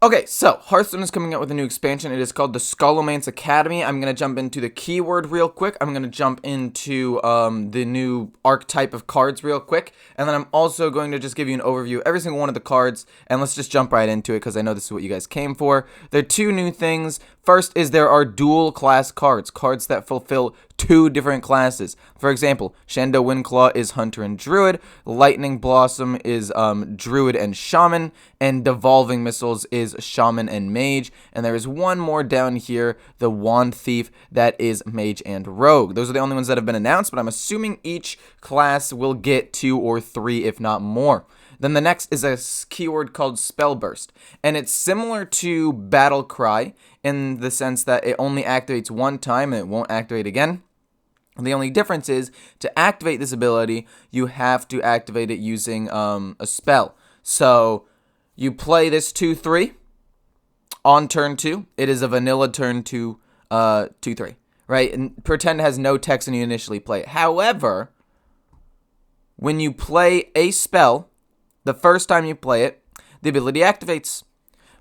Okay, so Hearthstone is coming out with a new expansion. It is called the Scholomance Academy. I'm going to jump into the keyword real quick. I'm going to jump into the new archetype of cards real quick. And then I'm also going to just give you an overview of every single one of the cards. And let's just jump right into it because I know this is what you guys came for. There are two new things. First is there are dual class cards, cards that fulfill two different classes. For example, Shindo Windclaw is Hunter and Druid, Lightning Blossom is Druid and Shaman, and Devolving Missiles is Shaman and Mage. And there is one more down here, the Wand Thief, that is Mage and Rogue. Those are the only ones that have been announced, but I'm assuming each class will get 2 or 3, if not more. Then the next is a keyword called Spell Burst, and it's similar to Battle Cry in the sense that it only activates one time and it won't activate again. The only difference is, to activate this ability, you have to activate it using a spell. So you play this 2/3 on turn 2. It is a vanilla turn 2 2/3, right? And pretend it has no text when you initially play it. However, when you play a spell, the first time you play it, the ability activates.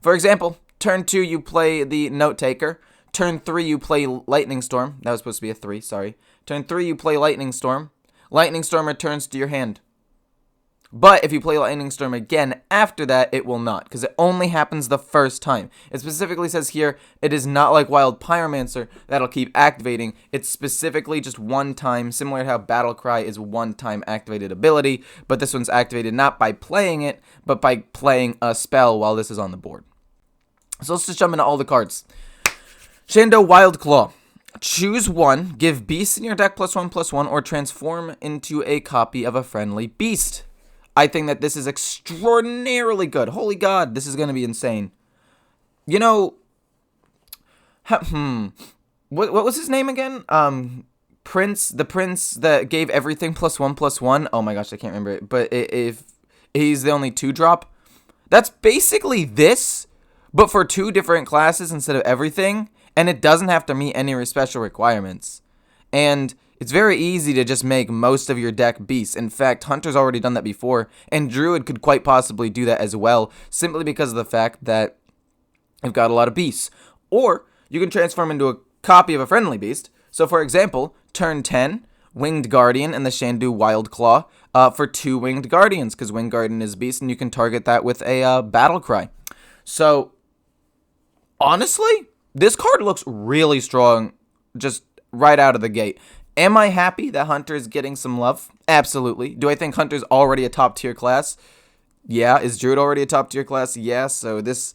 For example, turn 2 you play the Note Taker. Turn 3 you play Lightning Storm. That was supposed to be a 3, sorry. Turn 3 you play Lightning Storm. Lightning Storm returns to your hand. But if you play Lightning Storm again after that, it will not, because it only happens the first time. It specifically says here, it is not like Wild Pyromancer that'll keep activating. It's specifically just one time, similar to how Battle Cry is one time activated ability, but this one's activated not by playing it, but by playing a spell while this is on the board. So let's just jump into all the cards. Shindo Wild Claw. Choose one, give beasts in your deck +1/+1, or transform into a copy of a friendly beast. I think that this is extraordinarily good. Holy God, this is going to be insane. You know, what was his name again? The prince that gave everything +1/+1. Oh my gosh, I can't remember it. But if he's the only 2-drop, that's basically this, but for 2 different classes instead of everything. And it doesn't have to meet any special requirements. And it's very easy to just make most of your deck beasts. In fact, Hunter's already done that before, and Druid could quite possibly do that as well, simply because of the fact that you've got a lot of beasts. Or you can transform into a copy of a friendly beast. So for example, turn 10, Winged Guardian and the Shindo Wild Claw for 2 Winged Guardians, because Winged Guardian is beast, and you can target that with a Battle Cry. So honestly, this card looks really strong just right out of the gate. Am I happy that Hunter is getting some love? Absolutely. Do I think Hunter's already a top tier class? Yeah. Is Druid already a top tier class? Yeah. So this,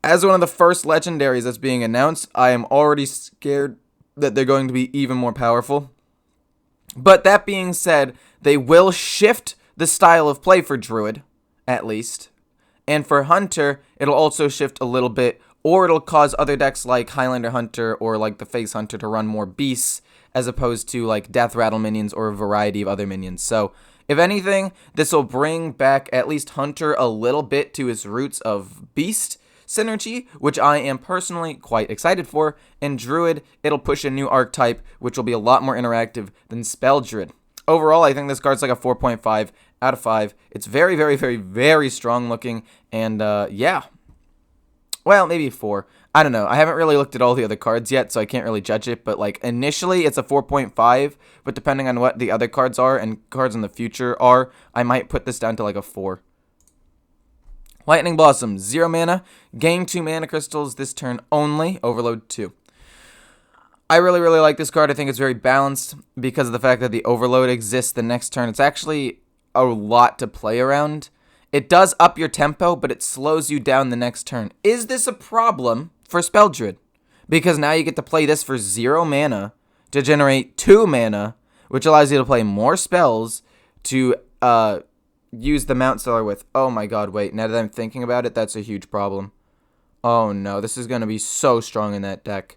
as one of the first legendaries that's being announced, I am already scared that they're going to be even more powerful. But that being said, they will shift the style of play for Druid, at least. And for Hunter, it'll also shift a little bit, or it'll cause other decks like Highlander Hunter or like the Face Hunter to run more beasts as opposed to like Death Rattle minions or a variety of other minions. So if anything, this will bring back at least Hunter a little bit to his roots of beast synergy, which I am personally quite excited for. And Druid, it'll push a new archetype, which will be a lot more interactive than Spell Druid. Overall, I think this card's like a 4.5 out of 5. It's very, very, very, very strong looking, and yeah. Well, maybe 4. I don't know. I haven't really looked at all the other cards yet, so I can't really judge it. But, like, initially, it's a 4.5. But depending on what the other cards are and cards in the future are, I might put this down to, like, a 4. Lightning Blossom. 0 mana. Gain 2 mana crystals this turn only. Overload 2. I really, really like this card. I think it's very balanced because of the fact that the Overload exists the next turn. It's actually a lot to play around. It does up your tempo, but it slows you down the next turn. Is this a problem for Spell Druid? Because now you get to play this for 0 mana to generate 2 mana, which allows you to play more spells to use the Mount Stellar with. Oh my god, wait. Now that I'm thinking about it, that's a huge problem. Oh no, this is going to be so strong in that deck.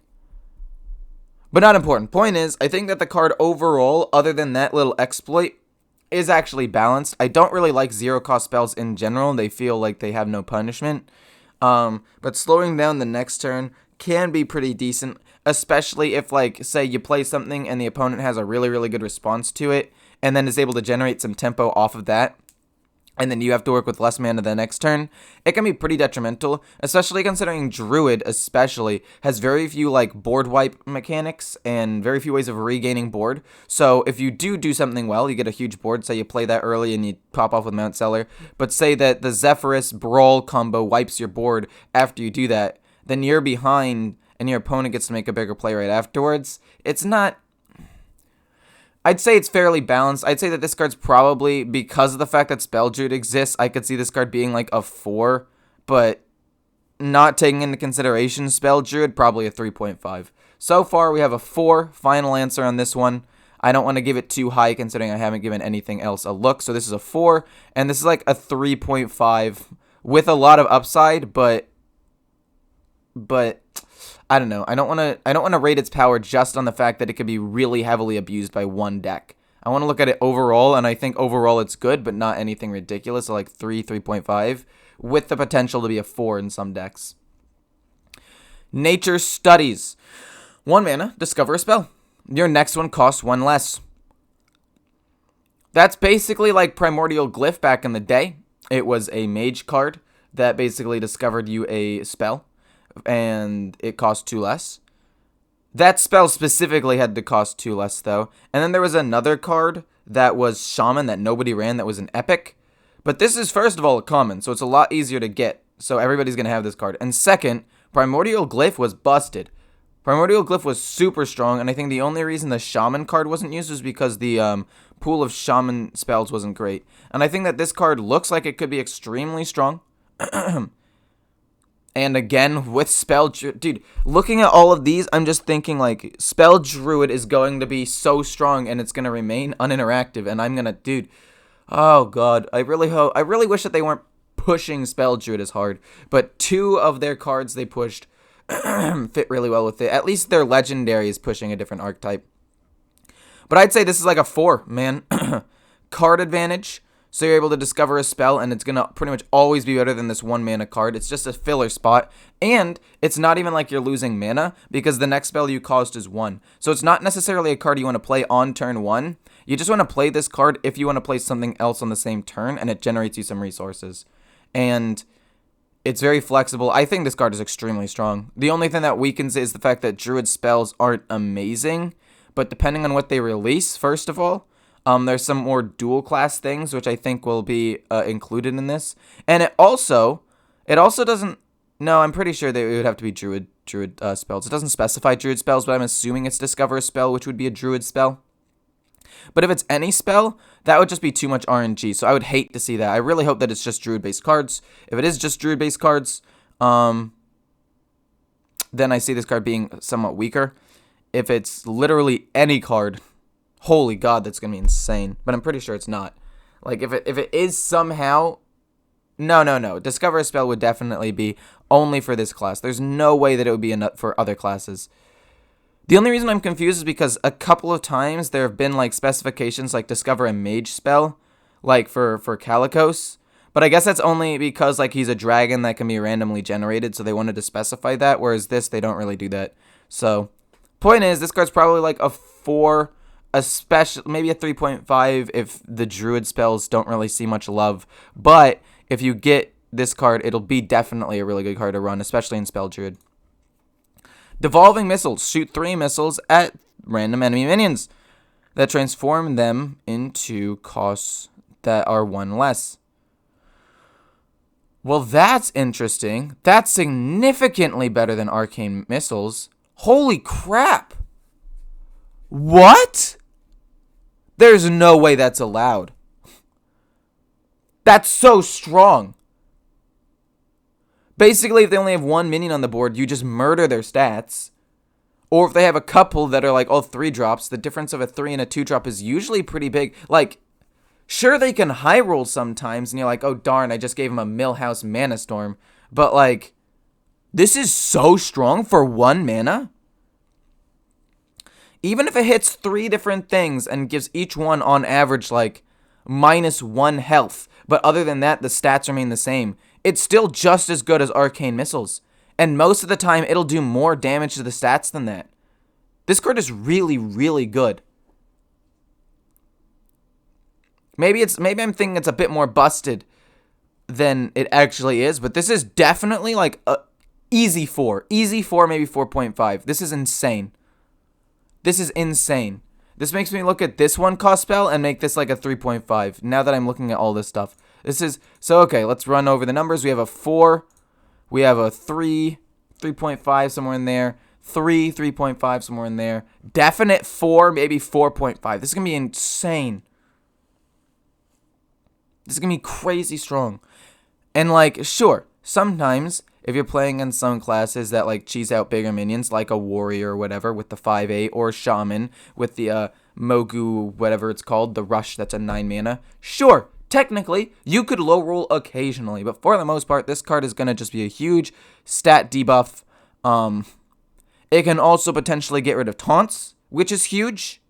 But not important. Point is, I think that the card overall, other than that little exploit, is actually balanced. I don't really like 0-cost spells in general. They feel like they have no punishment. But slowing down the next turn can be pretty decent, especially if, like, say you play something and the opponent has a really, really good response to it, and then is able to generate some tempo off of that. and then you have to work with less mana the next turn, it can be pretty detrimental, especially considering Druid especially has very few like board wipe mechanics and very few ways of regaining board. So if you do something well, you get a huge board, say you play that early and you pop off with Mount Seller, but say that the Zephyrus Brawl combo wipes your board after you do that, then you're behind and your opponent gets to make a bigger play right afterwards. It's not... I'd say it's fairly balanced. I'd say that this card's probably, because of the fact that Spell Druid exists, I could see this card being like a 4, but not taking into consideration Spell Druid, probably a 3.5. So far, we have a 4 final answer on this one. I don't want to give it too high considering I haven't given anything else a look, so this is a 4, and this is like a 3.5 with a lot of upside, but I don't know. I don't want to rate its power just on the fact that it could be really heavily abused by one deck. I want to look at it overall, and I think overall it's good, but not anything ridiculous, so like 3.5, with the potential to be a 4 in some decks. Nature Studies. 1 mana, discover a spell. Your next one costs 1 less. That's basically like Primordial Glyph back in the day. It was a mage card that basically discovered you a spell, and it cost 2 less. That spell specifically had to cost 2 less, though. And then there was another card that was Shaman that nobody ran that was an epic. But this is, first of all, a common, so it's a lot easier to get. So everybody's going to have this card. And second, Primordial Glyph was busted. Primordial Glyph was super strong, and I think the only reason the Shaman card wasn't used was because the pool of Shaman spells wasn't great. And I think that this card looks like it could be extremely strong. And again, with Spell Druid, dude, looking at all of these, I'm just thinking, like, Spell Druid is going to be so strong, and it's going to remain uninteractive, and I'm going to, dude, oh, God, I really wish that they weren't pushing Spell Druid as hard, but 2 of their cards they pushed fit really well with it. At least their Legendary is pushing a different archetype. But I'd say this is like a 4, man. Card advantage. So you're able to discover a spell, and it's going to pretty much always be better than this 1 mana card. It's just a filler spot, and it's not even like you're losing mana, because the next spell you cost is 1. So it's not necessarily a card you want to play on turn 1. You just want to play this card if you want to play something else on the same turn, and it generates you some resources. And it's very flexible. I think this card is extremely strong. The only thing that weakens it is the fact that Druid spells aren't amazing, but depending on what they release, first of all, there's some more dual class things, which I think will be included in this. And it also doesn't, no, I'm pretty sure that it would have to be Druid spells. It doesn't specify Druid spells, but I'm assuming it's Discover a Spell, which would be a Druid spell. But if it's any spell, that would just be too much RNG, so I would hate to see that. I really hope that it's just Druid-based cards. If it is just Druid-based cards, then I see this card being somewhat weaker. If it's literally any card, holy God, that's going to be insane. But I'm pretty sure it's not. Like, if it is somehow... No. Discover a Spell would definitely be only for this class. There's no way that it would be enough for other classes. The only reason I'm confused is because a couple of times there have been, like, specifications like Discover a Mage spell, like, for Calicos. But I guess that's only because, like, he's a dragon that can be randomly generated, so they wanted to specify that, whereas this, they don't really do that. So, point is, this card's probably, like, a 4... maybe a 3.5 if the Druid spells don't really see much love. But if you get this card, it'll be definitely a really good card to run, especially in Spell Druid. Devolving Missiles. Shoot 3 missiles at random enemy minions that transform them into costs that are 1 less. Well, that's interesting. That's significantly better than Arcane Missiles. Holy crap! What? There's no way that's allowed. That's so strong. Basically, if they only have 1 minion on the board, you just murder their stats. Or if they have a couple that are like all 3 drops, the difference of a 3 and a 2 drop is usually pretty big. Like, sure, they can high roll sometimes, and you're like, oh darn, I just gave him a Millhouse Mana Storm. But like, this is so strong for 1 mana. Even if it hits 3 different things and gives each one on average like -1 health, but other than that, the stats remain the same, it's still just as good as Arcane Missiles. And most of the time, it'll do more damage to the stats than that. This card is really, really good. Maybe I'm thinking it's a bit more busted than it actually is, but this is definitely like a easy 4. Easy 4, maybe 4.5. This is insane. This is insane. This makes me look at this one cost spell and make this like a 3.5. Now that I'm looking at all this stuff. This is, so okay, let's run over the numbers. We have a 4. We have a 3, 3.5 somewhere in there. 3, 3.5 somewhere in there. Definite 4, maybe 4.5. This is going to be insane. This is going to be crazy strong. And like, sure, sometimes if you're playing in some classes that like cheese out bigger minions, like a warrior or whatever with the 5/8, or shaman with the Mogu, whatever it's called, the rush that's a 9 mana. Sure, technically, you could low roll occasionally, but for the most part, this card is going to just be a huge stat debuff. It can also potentially get rid of taunts, which is huge.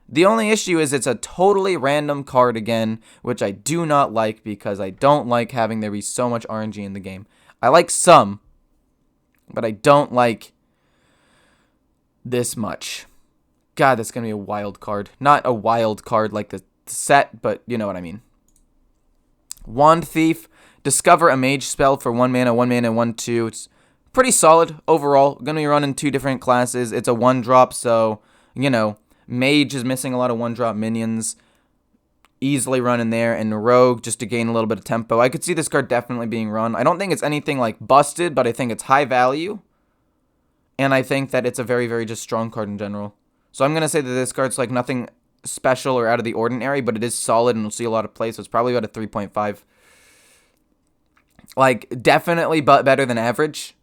The only issue is it's a totally random card again, which I do not like because I don't like having there be so much RNG in the game. I like some, but I don't like this much. God, that's going to be a wild card. Not a wild card like the set, but you know what I mean. Wand Thief. Discover a mage spell for 1 mana, 1 mana, 1/2. It's pretty solid overall. Going to be running 2 different classes. It's a 1-drop, so, you know, mage is missing a lot of 1-drop minions. Easily run in there, and rogue just to gain a little bit of tempo. I could see this card definitely being run. I don't think it's anything like busted, but I think it's high value. And I think that it's a very, very just strong card in general. So I'm going to say that this card's like nothing special or out of the ordinary, but it is solid and will see a lot of play, so it's probably about a 3.5. Like, definitely but better than average.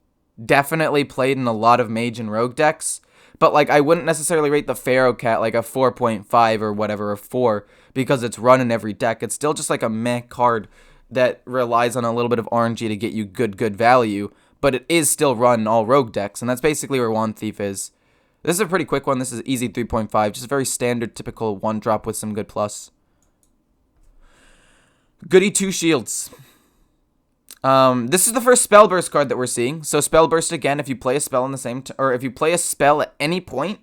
Definitely played in a lot of mage and rogue decks. But, like, I wouldn't necessarily rate the Pharaoh Cat like a 4.5 or whatever, a 4, because it's run in every deck. It's still just like a meh card that relies on a little bit of RNG to get you good value, but it is still run in all rogue decks, and that's basically where Wand Thief is. This is a pretty quick one. This is easy 3.5, just a very standard, typical 1-drop with some good plus. Goody 2 shields. This is the first spell burst card that we're seeing. So spell burst again, if you play a spell in the same, or if you play a spell at any point,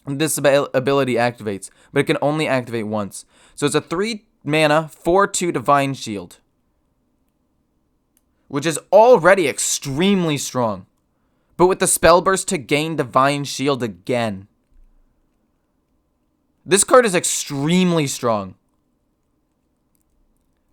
this ability activates, but it can only activate once. So it's a 3 mana, 4/2 divine shield, which is already extremely strong. But with the spell burst to gain divine shield again, this card is extremely strong.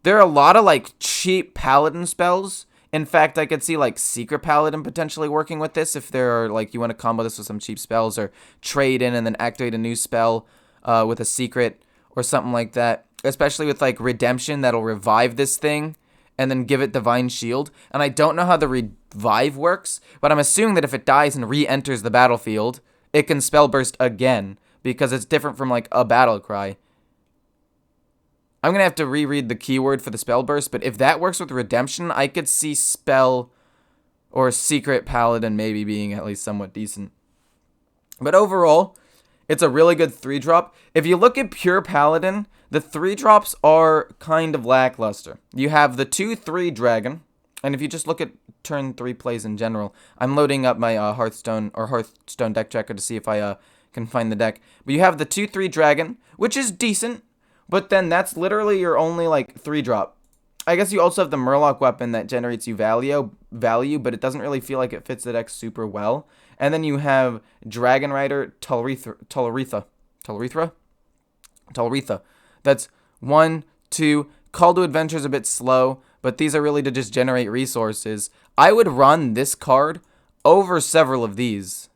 There are a lot of, like, cheap paladin spells. In fact, I could see, like, Secret Paladin potentially working with this if there are, like, you want to combo this with some cheap spells or trade in and then activate a new spell with a secret or something like that. Especially with, like, Redemption that'll revive this thing and then give it Divine Shield. And I don't know how the revive works, but I'm assuming that if it dies and re-enters the battlefield, it can spell burst again because it's different from, like, a battle cry. I'm going to have to reread the keyword for the spell burst, but if that works with Redemption, I could see spell or Secret Paladin maybe being at least somewhat decent. But overall, it's a really good 3-drop. If you look at pure Paladin, the 3-drops are kind of lackluster. You have the 2/3 Dragon, and if you just look at turn 3 plays in general, I'm loading up my Hearthstone deck checker to see if I can find the deck. But you have the 2/3 Dragon, which is decent. But then that's literally your only, like, 3-drop. I guess you also have the Murloc weapon that generates you value, but it doesn't really feel like it fits the deck super well. And then you have Dragon Rider Tularitha. That's 1, 2. Call to Adventure is a bit slow, but these are really to just generate resources. I would run this card over several of these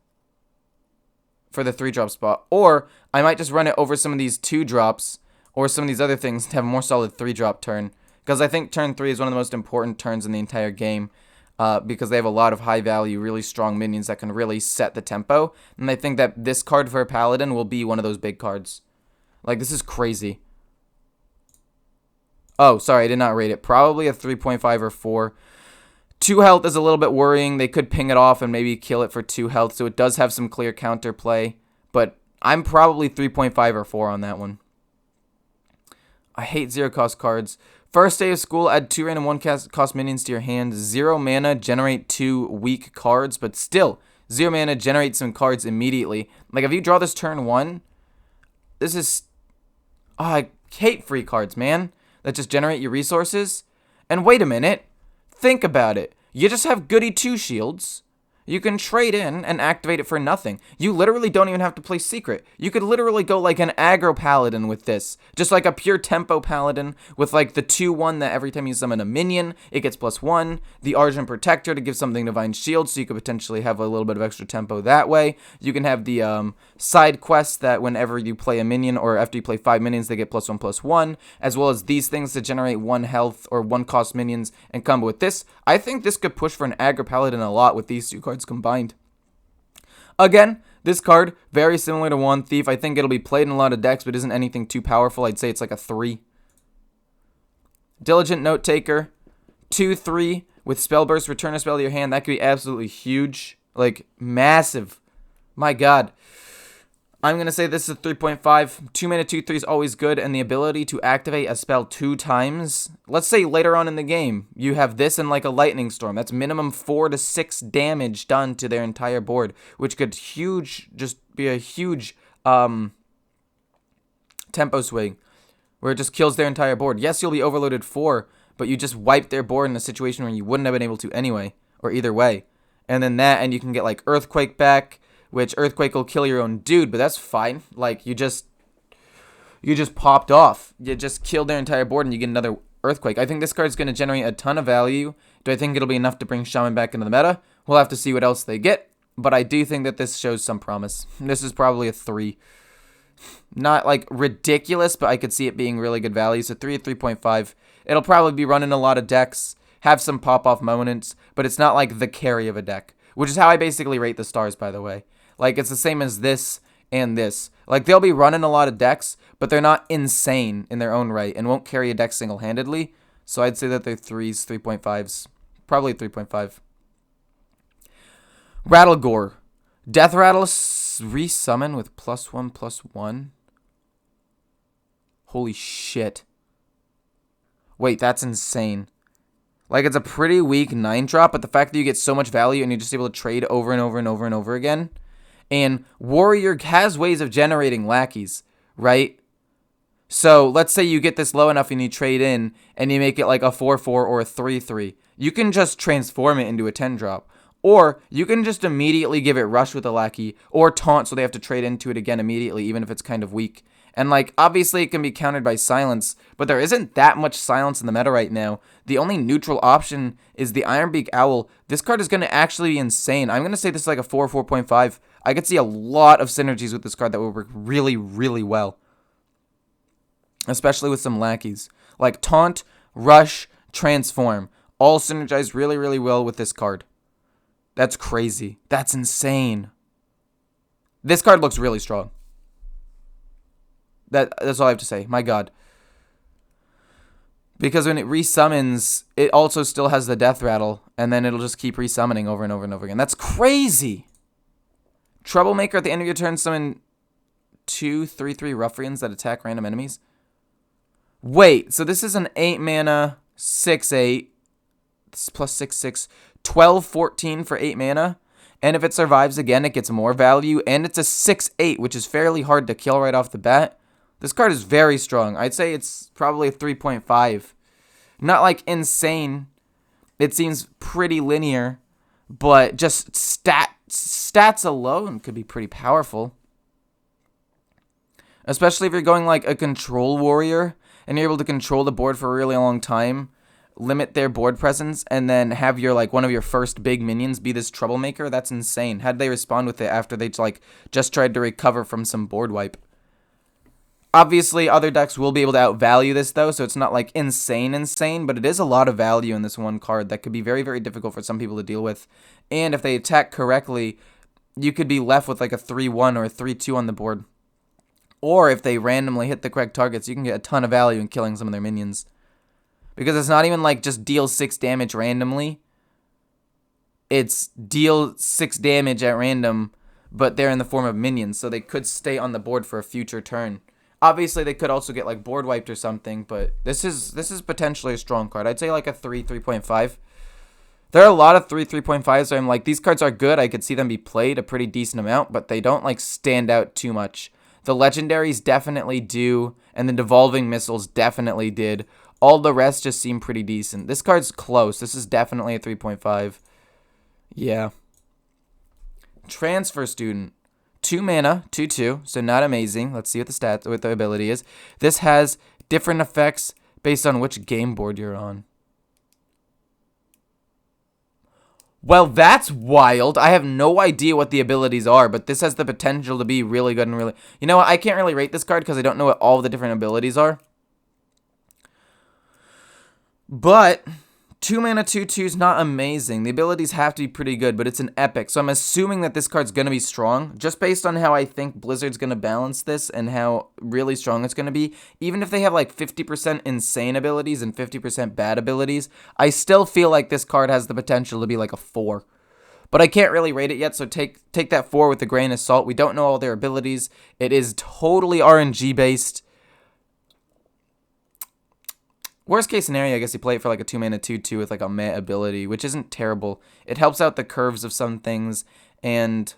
for the 3-drop spot. Or I might just run it over some of these 2-drops or some of these other things to have a more solid 3-drop turn. Because I think turn 3 is one of the most important turns in the entire game. Because they have a lot of high value, really strong minions that can really set the tempo. And I think that this card for a Paladin will be one of those big cards. Like, this is crazy. Oh, sorry, I did not rate it. Probably a 3.5 or 4. 2 health is a little bit worrying. They could ping it off and maybe kill it for 2 health. So it does have some clear counterplay. But I'm probably 3.5 or 4 on that one. I hate 0-cost cards. First day of school, add 2 random 1-cost minions to your hand. 0 mana, generate 2 weak cards, but still, 0 mana, generate some cards immediately. Like, if you draw this turn 1, this is... Oh, I hate free cards, man, that just generate your resources. And wait a minute. Think about it. You just have goody 2 shields. You can trade in and activate it for nothing. You literally don't even have to play secret. You could literally go like an aggro paladin with this. Just like a pure tempo paladin with like the 2-1 that every time you summon a minion, it gets +1. The Argent Protector to give something Divine Shield, so you could potentially have a little bit of extra tempo that way. You can have the side quest that whenever you play a minion or after you play 5 minions, they get +1/+1. As well as these things to generate 1 health or 1 cost minions and combo with this. I think this could push for an aggro paladin a lot with these 2 cards combined. Again, this card, very similar to Wand Thief. I think it'll be played in a lot of decks, but isn't anything too powerful. I'd say it's like a 3. Diligent Note Taker, 2/3 with Spell Burst, return a spell to your hand. That could be absolutely huge. Like, massive. My god. I'm going to say this is a 3.5. 2-mana 2/3 is always good, and the ability to activate a spell 2 times. Let's say later on in the game, you have this and like a Lightning Storm. That's minimum 4 to 6 damage done to their entire board, which could just be a huge tempo swing, where it just kills their entire board. Yes, you'll be overloaded 4, but you just wipe their board in a situation where you wouldn't have been able to anyway, or either way. And then and you can get like Earthquake back, which Earthquake will kill your own dude, but that's fine. Like, you just popped off. You just killed their entire board and you get another Earthquake. I think this card's going to generate a ton of value. Do I think it'll be enough to bring Shaman back into the meta? We'll have to see what else they get, but I do think that this shows some promise. This is probably a 3. Not, like, ridiculous, but I could see it being really good value. So 3 at 3.5. It'll probably be running a lot of decks, have some pop-off moments, but it's not like the carry of a deck, which is how I basically rate the stars, by the way. Like, it's the same as this and this. Like, they'll be running a lot of decks, but they're not insane in their own right and won't carry a deck single-handedly. So I'd say that they're 3s, 3.5s. Probably 3.5. Rattlegore. Death Rattle resummon with +1/+1. Holy shit. Wait, that's insane. Like, it's a pretty weak 9-drop, but the fact that you get so much value and you're just able to trade over and over and over and over again. And Warrior has ways of generating lackeys, right? So let's say you get this low enough and you trade in and you make it like a 4/4 or a 3/3. You can just transform it into a 10-drop. Or you can just immediately give it Rush with a lackey or Taunt so they have to trade into it again immediately, even if it's kind of weak. And, like, obviously it can be countered by Silence, but there isn't that much Silence in the meta right now. The only neutral option is the Ironbeak Owl. This card is going to actually be insane. I'm going to say this is like a 4, 4.5. I could see a lot of synergies with this card that would work really, really well. Especially with some lackeys. Like Taunt, Rush, Transform. All synergize really, really well with this card. That's crazy. That's insane. This card looks really strong. That's all I have to say. My god. Because when it resummons, it also still has the Death Rattle, and then it'll just keep resummoning over and over and over again. That's crazy! Troublemaker at the end of your turn summon 2 3/3 Ruffians that attack random enemies. Wait, so this is an 8-mana, 6/8, +6/6, 12/14 for 8 mana. And if it survives again, it gets more value, and it's a 6/8, which is fairly hard to kill right off the bat. This card is very strong. I'd say it's probably a 3.5. Not like insane. It seems pretty linear, but just stats alone could be pretty powerful. Especially if you're going like a control warrior and you're able to control the board for a really long time, limit their board presence, and then have your like one of your first big minions be this Troublemaker. That's insane. How'd they respond with it after they like just tried to recover from some board wipe? Obviously, other decks will be able to outvalue this, though, so it's not, like, insane, but it is a lot of value in this one card that could be very, very difficult for some people to deal with. And if they attack correctly, you could be left with, like, a 3-1 or a 3-2 on the board. Or if they randomly hit the correct targets, you can get a ton of value in killing some of their minions. Because it's not even, like, just deal 6 damage randomly. It's deal 6 damage at random, but they're in the form of minions, so they could stay on the board for a future turn. Obviously, they could also get, like, board wiped or something, but this is potentially a strong card. I'd say, like, a 3, 3.5. There are a lot of 3, 3.5s, so I'm like, these cards are good. I could see them be played a pretty decent amount, but they don't, like, stand out too much. The legendaries definitely do, and the Devolving Missiles definitely did. All the rest just seem pretty decent. This card's close. This is definitely a 3.5. Yeah. Transfer Student. 2 mana, 2/2, so not amazing. Let's see what the ability is. This has different effects based on which game board you're on. Well, that's wild. I have no idea what the abilities are, but this has the potential to be really good and really... You know what? I can't really rate this card because I don't know what all the different abilities are. But 2 mana, 2/2 is not amazing. The abilities have to be pretty good, but it's an epic. So I'm assuming that this card's going to be strong, just based on how I think Blizzard's going to balance this and how really strong it's going to be. Even if they have like 50% insane abilities and 50% bad abilities, I still feel like this card has the potential to be like a 4. But I can't really rate it yet, so take that 4 with a grain of salt. We don't know all their abilities. It is totally RNG based. Worst case scenario, I guess you play it for like a 2 mana 2/2 with like a meh ability, which isn't terrible. It helps out the curves of some things, and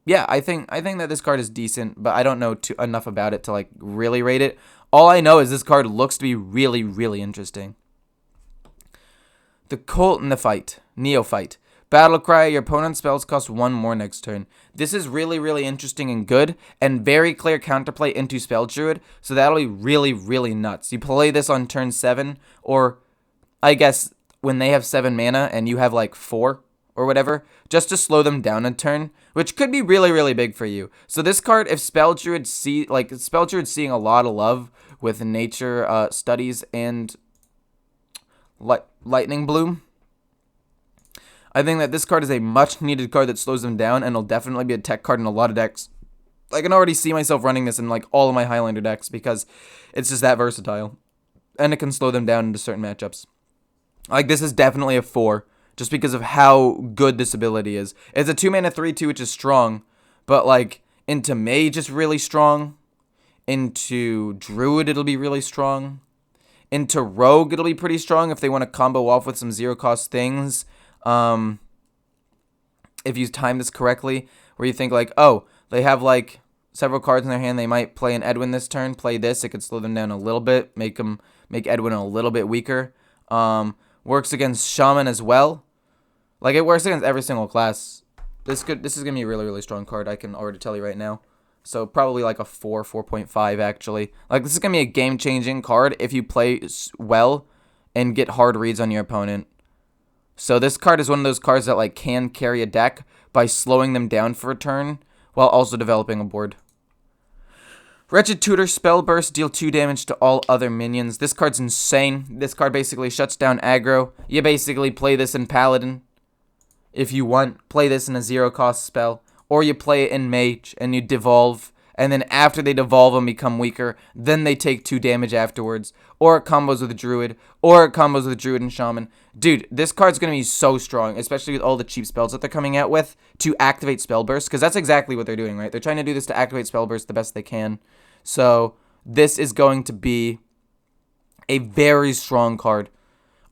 yeah, I think that this card is decent, but I don't know enough about it to like really rate it. All I know is this card looks to be really, really interesting. The Colt in the Fight, Neophyte. Battle Cry, your opponent's spells cost 1 more next turn. This is really, really interesting and good, and very clear counterplay into Spell Druid, so that'll be really, really nuts. You play this on turn 7, or I guess when they have 7 mana and you have like 4 or whatever, just to slow them down a turn, which could be really, really big for you. So this card, if Spell Druid seeing a lot of love with nature studies and Lightning Bloom, I think that this card is a much-needed card that slows them down, and it'll definitely be a tech card in a lot of decks. I can already see myself running this in like all of my Highlander decks because it's just that versatile, and it can slow them down into certain matchups. Like, this is definitely a 4, just because of how good this ability is. It's a 2 mana 3/2, which is strong, but like into Mage it's really strong. Into Druid it'll be really strong. Into Rogue it'll be pretty strong if they want to combo off with some zero-cost things. If you time this correctly, where you think like, oh, they have like several cards in their hand, they might play an Edwin this turn, play this, it could slow them down a little bit, make Edwin a little bit weaker. Works against Shaman as well. Like, it works against every single class. This is gonna be a really, really strong card, I can already tell you right now. So probably like a 4.5 actually. Like, this is gonna be a game-changing card if you play well and get hard reads on your opponent. So this card is one of those cards that like can carry a deck by slowing them down for a turn while also developing a board. Wretched Tutor, Spell Burst, deal 2 damage to all other minions. This card's insane. This card basically shuts down aggro. You basically play this in Paladin if you want. Play this in a 0-cost spell. Or you play it in Mage and you devolve. And then after they devolve and become weaker, then they take 2 damage afterwards. Or it combos with Druid. Or it combos with Druid and Shaman. Dude, this card's going to be so strong, especially with all the cheap spells that they're coming out with, to activate Spell Burst. Because that's exactly what they're doing, right? They're trying to do this to activate Spell Burst the best they can. So this is going to be a very strong card.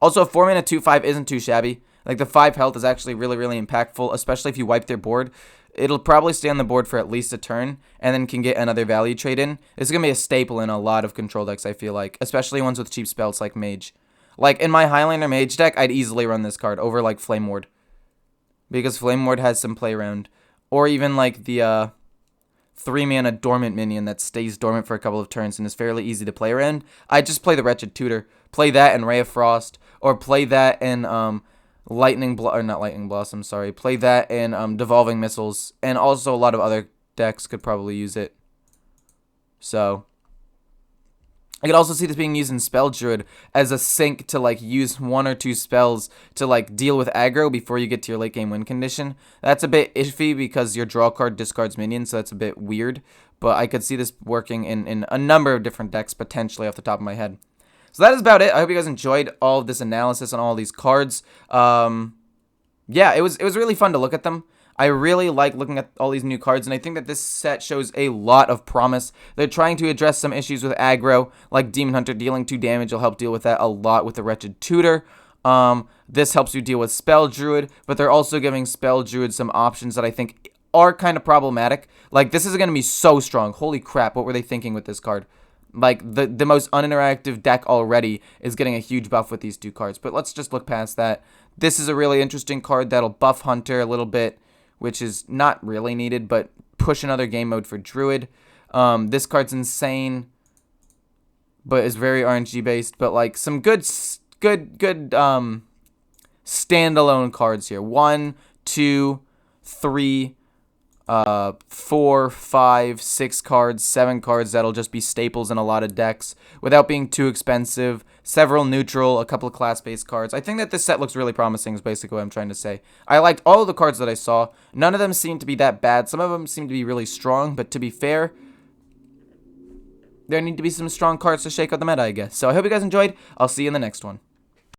Also, 4 mana 2/5 isn't too shabby. Like, the 5 health is actually really, really impactful, especially if you wipe their board. It'll probably stay on the board for at least a turn, and then can get another value trade in. This is going to be a staple in a lot of control decks, I feel like, especially ones with cheap spells like Mage. Like, in my Highlander Mage deck, I'd easily run this card over, like, Flame Ward, because Flame Ward has some play around. Or even, like, the 3 mana Dormant minion that stays dormant for a couple of turns and is fairly easy to play around. I'd just play the Wretched Tutor. Play that in Ray of Frost, or play that in Play that in Devolving Missiles, and also a lot of other decks could probably use it. So I could also see this being used in Spell Druid as a sink to like use 1 or 2 spells to like deal with aggro before you get to your late game win condition. That's a bit iffy because your draw card discards minions, so that's a bit weird. But I could see this working in a number of different decks potentially off the top of my head. So that is about it. I hope you guys enjoyed all of this analysis on all these cards. Yeah, it was really fun to look at them. I really like looking at all these new cards, and I think that this set shows a lot of promise. They're trying to address some issues with aggro, like Demon Hunter dealing 2 damage will help deal with that a lot with the Wretched Tutor. This helps you deal with Spell Druid, but they're also giving Spell Druid some options that I think are kind of problematic. Like, this is going to be so strong. Holy crap, what were they thinking with this card? like the most uninteractive deck already is getting a huge buff with these 2 cards. But let's just look past that. This is a really interesting card that'll buff Hunter a little bit, which is not really needed, but push another game mode for Druid. This card's insane, but is very RNG based. But like some good standalone cards here. 1, 2, 3, 4, 5, 6 cards, 7 cards that'll just be staples in a lot of decks without being too expensive. Several neutral, a couple of class-based cards. I think that this set looks really promising is basically what I'm trying to say. I liked all of the cards that I saw. None of them seem to be that bad. Some of them seem to be really strong, but to be fair, there need to be some strong cards to shake up the meta, I guess. So I hope you guys enjoyed. I'll see you in the next one.